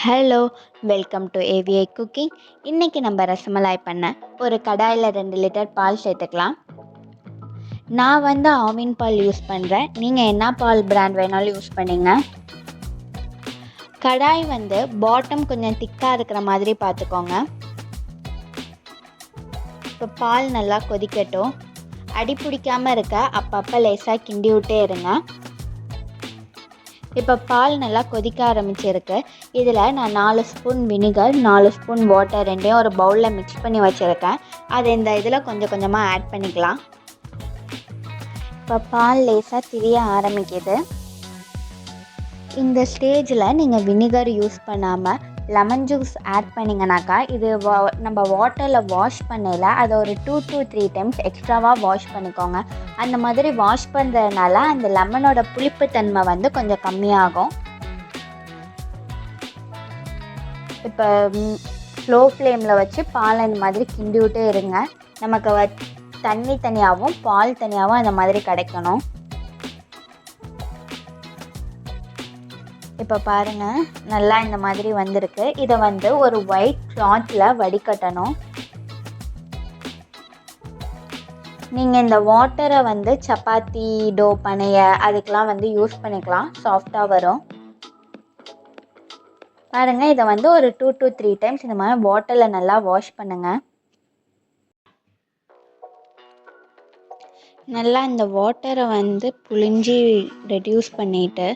Hello, welcome to AVI cooking. இன்றைக்கி நம்ம ரசமலாய் பண்ண ஒரு கடாயில் 2 லிட்டர் பால் சேர்த்துக்கலாம். நான் ஆவின் பால் யூஸ் பண்ணுறேன். நீங்கள் என்ன பால் பிராண்ட் வேணாலும் யூஸ் பண்ணிங்க. கடாய் பாட்டம் கொஞ்சம் திக்காக இருக்கிற மாதிரி பார்த்துக்கோங்க. இப்போ பால் நல்லா கொதிக்கட்டும். அடி பிடிக்காமல் இருக்க அப்பப்போ லேசாக கிண்டி விட்டே இருங்க. இப்போ பால் நல்லா கொதிக்க ஆரம்பிச்சிருக்கு. இதில் நான் 4 ஸ்பூன் வினிகர், 4 ஸ்பூன் வாட்டர் ரெண்டையும் ஒரு பவுலில் மிக்ஸ் பண்ணி வச்சுருக்கேன். அதை இந்த இதில் கொஞ்சம் கொஞ்சமாக ஆட் பண்ணிக்கலாம். இப்போ பால் லேசாக திரிய ஆரம்பிக்குது. இந்த ஸ்டேஜில் நீங்கள் வினிகர் யூஸ் பண்ணாமல் லெமன் ஜூஸ் ஆட் பண்ணிங்கனாக்கா இது நம்ம வாட்டரில் வாஷ் பண்ணல அதை ஒரு 2 to 3 டைம்ஸ் எக்ஸ்ட்ராவாக வாஷ் பண்ணிக்கோங்க. அந்த மாதிரி வாஷ் பண்ணுறதுனால அந்த லெமனோட புளிப்புத்தன்மை கொஞ்சம் கம்மியாகும். இப்போ ஸ்லோ ஃப்ளேமில் வச்சு பால் இந்த மாதிரி கிண்டி விட்டே இருங்க. நமக்கு தண்ணி தனியாகவும் பால் தனியாகவும் அந்த மாதிரி கிடைக்கணும். இப்போ பாருங்கள், நல்லா இந்த மாதிரி வந்திருக்கு. இதை ஒரு ஒயிட் கிளாத்தில் வடிகட்டணும். நீங்கள் இந்த வாட்டரை சப்பாத்தி டோ பனைய அதுக்கெலாம் யூஸ் பண்ணிக்கலாம். சாஃப்டாக வரும். பாருங்கள், இதை ஒரு 2 to 3 டைம்ஸ் இந்த மாதிரி வாட்டரில் நல்லா வாஷ் பண்ணுங்கள். நல்லா இந்த வாட்டரை புழிஞ்சி ரெடியூஸ் பண்ணிவிட்டு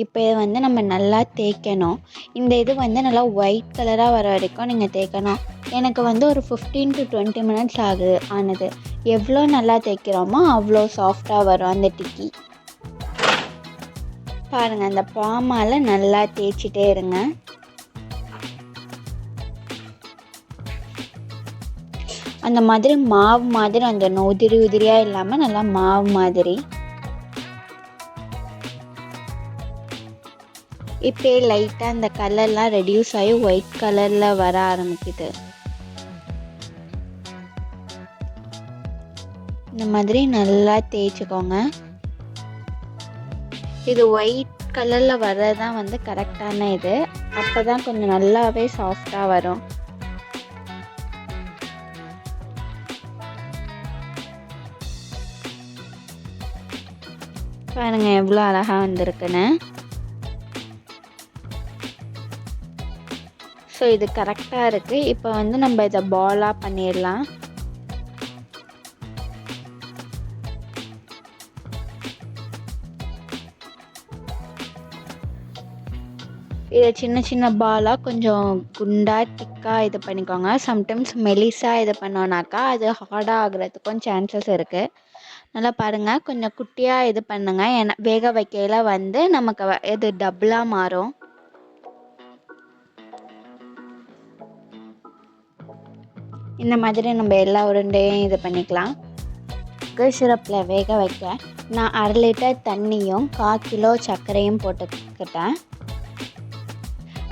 இப்போ இதை நம்ம நல்லா தேய்க்கணும். இந்த இது நல்லா ஒயிட் கலராக வர வரைக்கும் நீங்கள் தேய்க்கணும். எனக்கு ஒரு 15 to 20 மினிட்ஸ் ஆனது. எவ்வளோ நல்லா தேய்க்கிறோமோ அவ்வளோ சாஃப்டாக வரும் அந்த டிக்கி. பாருங்கள், அந்த பாமால் நல்லா தேய்ச்சிட்டே இருங்க. அந்த மாதிரி மாவு மாதிரி அந்த உதிரியாக இல்லாமல் நல்லா மாவு மாதிரி. இப்போ லைட்டாக அந்த கலர்லாம் ரெடியூஸ் ஆகி ஒயிட் கலரில் வர ஆரம்பிக்குது. இந்த மாதிரி நல்லா தேய்ச்சிக்கோங்க. இது ஒயிட் கலரில் வர்றதான் கரெக்டான இது. அப்போ தான் கொஞ்சம் நல்லாவே சாஃப்டாக வரும். பாருங்கள் எவ்வளோ அழகாக வந்திருக்குன்னு. ஸோ இது கரெக்டாக இருக்குது. இப்போ நம்ம இதை பாலாக பண்ணிடலாம். இதை சின்ன சின்ன பாலாக கொஞ்சம் குண்டாக திக்காக இது பண்ணிக்கோங்க. சம்டைம்ஸ் மெலிசாக இது பண்ணோன்னாக்கா அது ஹார்டாக ஆகிறதுக்கும் சான்சஸ் இருக்குது. நல்லா பாருங்கள், கொஞ்சம் குட்டியாக இது பண்ணுங்க. ஏன்னா வேக வைக்கையில் நமக்கு இது டபுளாக மாறும். இந்த மாதிரி நம்ம எல்லா உருண்டையும் இது பண்ணிக்கலாம். சுகர் சிரப்பில் வேக வைக்க நான் 1/2 லிட்டர் தண்ணியும் 1/4 கிலோ சர்க்கரையும் போட்டுக்கிட்டேன்.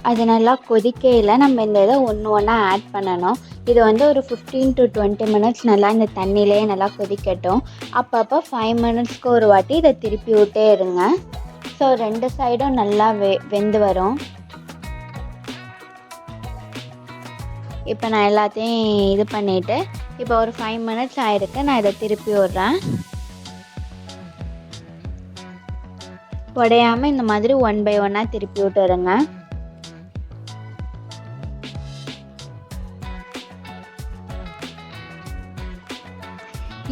அது நல்லா கொதிக்கையில் நம்ம இந்த இதை ஒன்று ஒன்றா ஆட் பண்ணணும். இது ஒரு 15 to 20 மினிட்ஸ் நல்லா இந்த தண்ணியிலே நல்லா கொதிக்கட்டும். அப்பப்போ 5 மினிட்ஸ்க்கு ஒரு வாட்டி இதை திருப்பி விட்டே இருங்க. ஸோ 2 சைடும் நல்லா வெந்து வரும். இப்போ நான் எல்லாத்தையும் இது பண்ணிவிட்டு இப்போ ஒரு 5 மினிட்ஸ் ஆகிருக்கு. நான் இதை திருப்பி விட்றேன். உடையாமல் இந்த மாதிரி 1 by 1 திருப்பி விட்டுருங்க.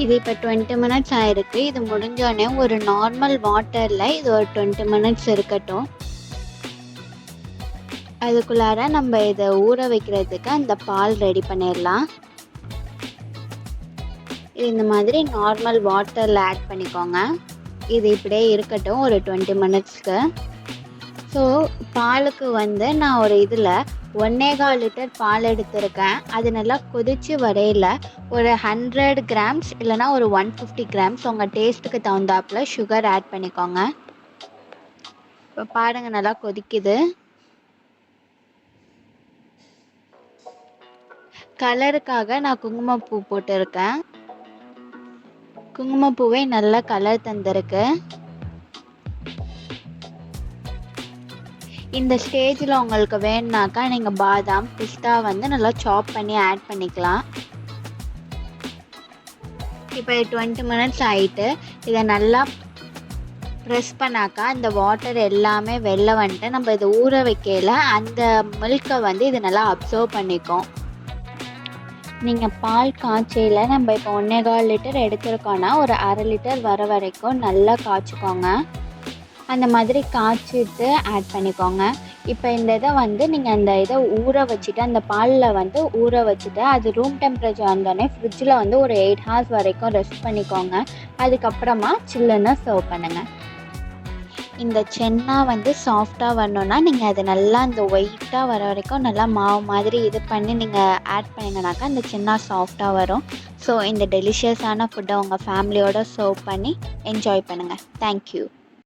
இது இப்போ 20 மினிட்ஸ் ஆகிருக்கு. இது முடிஞ்சோடனே ஒரு நார்மல் வாட்டரில் இது ஒரு 20 மினிட்ஸ் இருக்கட்டும். அதுக்குள்ளார நம்ம இதை ஊற வைக்கிறதுக்கு அந்த பால் ரெடி பண்ணிடலாம். இது இந்த மாதிரி நார்மல் வாட்டரில் ஆட் பண்ணிக்கோங்க. இது இப்படியே இருக்கட்டும் ஒரு 20 மினிட்ஸ்க்கு. ஸோ பாலுக்கு நான் ஒரு இதில் 1.25 லிட்டர் பால் எடுத்திருக்கேன். அது நல்லா கொதித்து வரையில் ஒரு 100 கிராம்ஸ் இல்லைனா ஒரு 150 கிராம்ஸ் உங்கள் டேஸ்ட்டுக்கு தகுந்தாப்பில் சுகர் ஆட் பண்ணிக்கோங்க. இப்போ பாருங்கள், நல்லா கொதிக்குது. கலருக்காக நான் குங்குமப்பூ போட்டிருக்கேன். குங்குமப்பூவே நல்லா கலர் தந்திருக்கு. இந்த ஸ்டேஜில் உங்களுக்கு வேணுனாக்கா நீங்கள் பாதாம் பிஸ்தா வந்து நல்லா சாப் பண்ணி ஆட் பண்ணிக்கலாம். இப்போ 20 மினிட்ஸ் ஆகிட்டு இதை நல்லா ப்ரெஸ் பண்ணாக்கா இந்த வாட்டர் எல்லாமே வெளில வந்துட்டு நம்ம இதை ஊற வைக்கல அந்த மில்கை வந்து இது நல்லா அப்சர்வ் பண்ணிக்கும். நீங்கள் பால் காய்ச்சையில் நம்ம இப்போ 1.25 லிட்டர் எடுத்துருக்கோன்னா ஒரு 1/2 லிட்டர் வர வரைக்கும் நல்லா காய்ச்சிக்கோங்க. அந்த மாதிரி காய்ச்சிட்டு ஆட் பண்ணிக்கோங்க. இப்போ இந்த இதை வந்து நீங்கள் அந்த இதை ஊற வச்சுட்டு அந்த பாலில் வந்து ஊற வச்சுட்டு அது ரூம் டெம்பரேச்சர் வந்தோடனே ஃப்ரிட்ஜில் வந்து ஒரு 8 ஹவர்ஸ் வரைக்கும் ரெஸ்ட் பண்ணிக்கோங்க. அதுக்கப்புறமா சில்லுன்னு சர்வ் பண்ணுங்கள். இந்த சென்னா வந்து சாஃப்டாக வரணுன்னா நீங்கள் அது நல்லா அந்த ஒயிட்டாக வர வரைக்கும் நல்லா மாவு மாதிரி இது பண்ணி நீங்கள் ஆட் பண்ணிங்கனாக்கா அந்த சென்னா சாஃப்டாக வரும். ஸோ இந்த டெலிஷியஸான ஃபுட்டை உங்கள் ஃபேமிலியோடு சர்வ் பண்ணி என்ஜாய் பண்ணுங்கள். தேங்க்யூ.